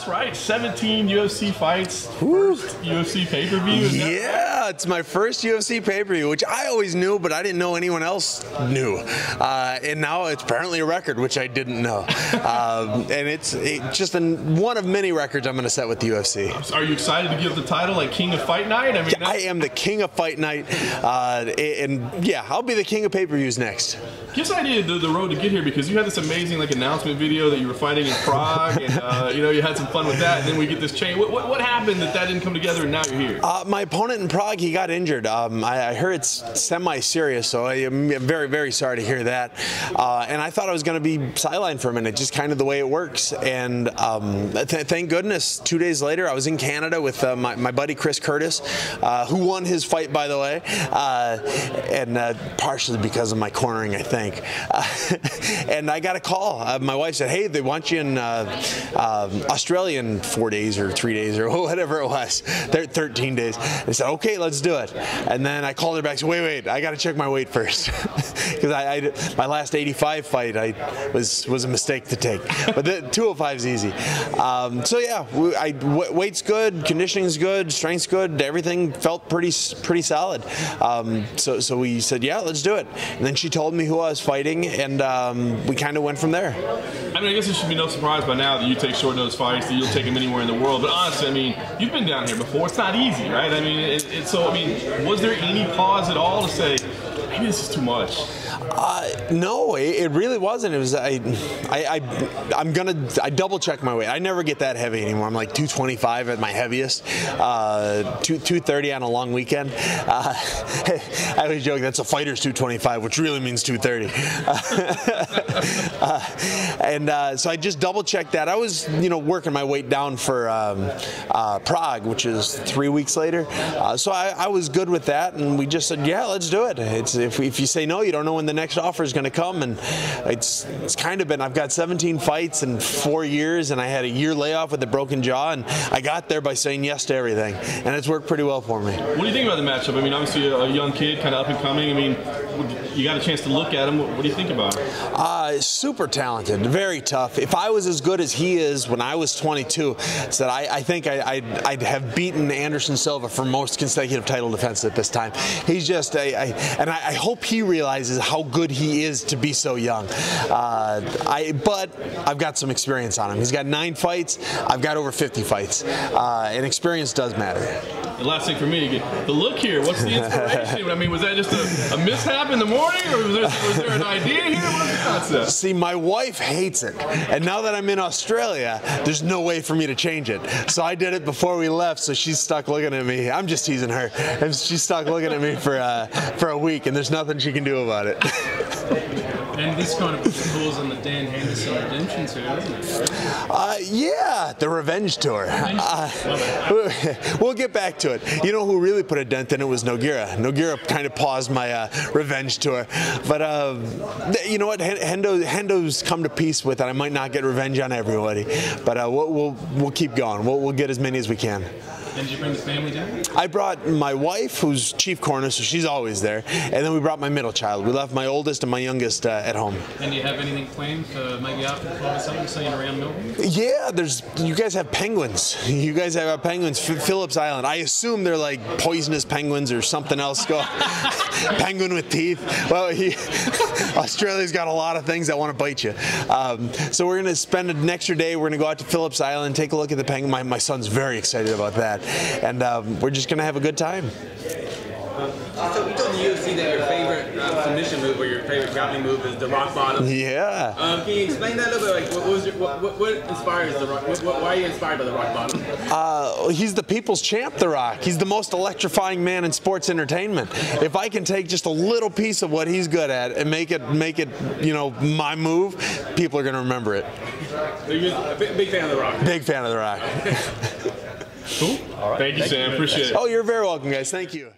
That's right, 17 UFC fights, first UFC pay-per-view. Yeah, it's my first UFC pay-per-view, which I always knew, but I didn't know anyone else knew. And now it's apparently a record, which I didn't know. And it's just one of many records I'm going to set with the UFC. Are you excited to give the title like King of Fight Night? I mean, I am the King of Fight Night, and yeah, I'll be the King of pay-per-views next. Give us an idea of the road to get here, because you had this amazing announcement video that you were fighting in Prague, and you had some fun with that, and then we get this chain. What happened that didn't come together, and now you're here? My opponent in Prague, he got injured. I heard it's semi-serious, so I am very, very sorry to hear that. And I thought I was going to be sidelined for a minute, just kind of the way it works. And thank goodness, 2 days later, I was in Canada with my buddy Chris Curtis, who won his fight, by the way, and partially because of my cornering, I think. And I got a call. My wife said, "Hey, they want you in Australia in 4 days or 3 days or whatever it was, 13 days." I said, "Okay, let's do it." And then I called her back and said, wait, I got to check my weight first. Because my last 85 fight was a mistake to take. But the 205 is easy. So yeah, weight's good, conditioning's good, strength's good, everything felt pretty solid. So we said, yeah, let's do it. And then she told me who I was fighting, and we kind of went from there. I mean, I guess it should be no surprise by now that you take short notice fights, that you'll take them anywhere in the world. But honestly, I mean, you've been down here before. It's not easy, right? I mean, was there any pause at all to say, maybe this is too much? No, it really wasn't. It was I double check my weight. I never get that heavy anymore. I'm like 225 at my heaviest, 230 on a long weekend. I always joke that's a fighter's 225, which really means 230. So I just double checked that. I was working my weight down for Prague, which is 3 weeks later. So I was good with that, and we just said, yeah, let's do it. If you say no, you don't know when the next offer is going to come, and it's kind of been. I've got 17 fights in 4 years, and I had a year layoff with a broken jaw, and I got there by saying yes to everything, and it's worked pretty well for me. What do you think about the matchup? I mean, obviously a young kid, kind of up and coming. I mean, you got a chance to look at him. What do you think about him? Super talented, very tough. If I was as good as he is when I was 22, I think I'd have beaten Anderson Silva for most consecutive title defenses at this time. He's just and I hope he realizes how good he is to be so young. But I've got some experience on him. He's got 9 fights. I've got over 50 fights, and experience does matter. The last thing for me, the look here. What's the inspiration? I mean, was that just a mishap in the morning, or was there an idea here? What's the concept? See, my wife hates it, and now that I'm in Australia, there's no way for me to change it. So I did it before we left, so she's stuck looking at me. I'm just teasing her. And she's stuck looking at me for a week, and there's nothing she can do about it. And this kind of falls on the Dan Henderson redemption tour, doesn't it? Yeah, the revenge tour. We'll get back to it. You know who really put a dent in it was Nogueira. Nogueira kind of paused my revenge tour. But you know what? Hendo's come to peace with it. I might not get revenge on everybody, but we'll keep going. We'll get as many as we can. And did you bring the family down? I brought my wife, who's chief corner, so she's always there, and then we brought my middle child. We left my oldest and my youngest at home. And do you have anything planned for maybe after the fight or something, seeing around Melbourne? Yeah, you guys have penguins. You guys have penguins, Phillips Island. I assume they're like poisonous penguins or something else. Penguin with teeth. Well, Australia's got a lot of things that want to bite you. So we're going to spend an extra day. We're going to go out to Phillips Island, take a look at the penguin. My son's very excited about that. And we're just going to have a good time. So we told the UFC that your favorite submission move or your favorite grappling move is the rock bottom. Yeah. Can you explain that a little bit? Like, what inspires the rock? Why are you inspired by the rock bottom? He's the people's champ, The Rock. He's the most electrifying man in sports entertainment. If I can take just a little piece of what he's good at and make it, my move, people are going to remember it. So you're a big fan of The Rock. Big fan of The Rock. Cool. All right. Thank you, Sam. Appreciate it. Oh, you're very welcome, guys. Thank you.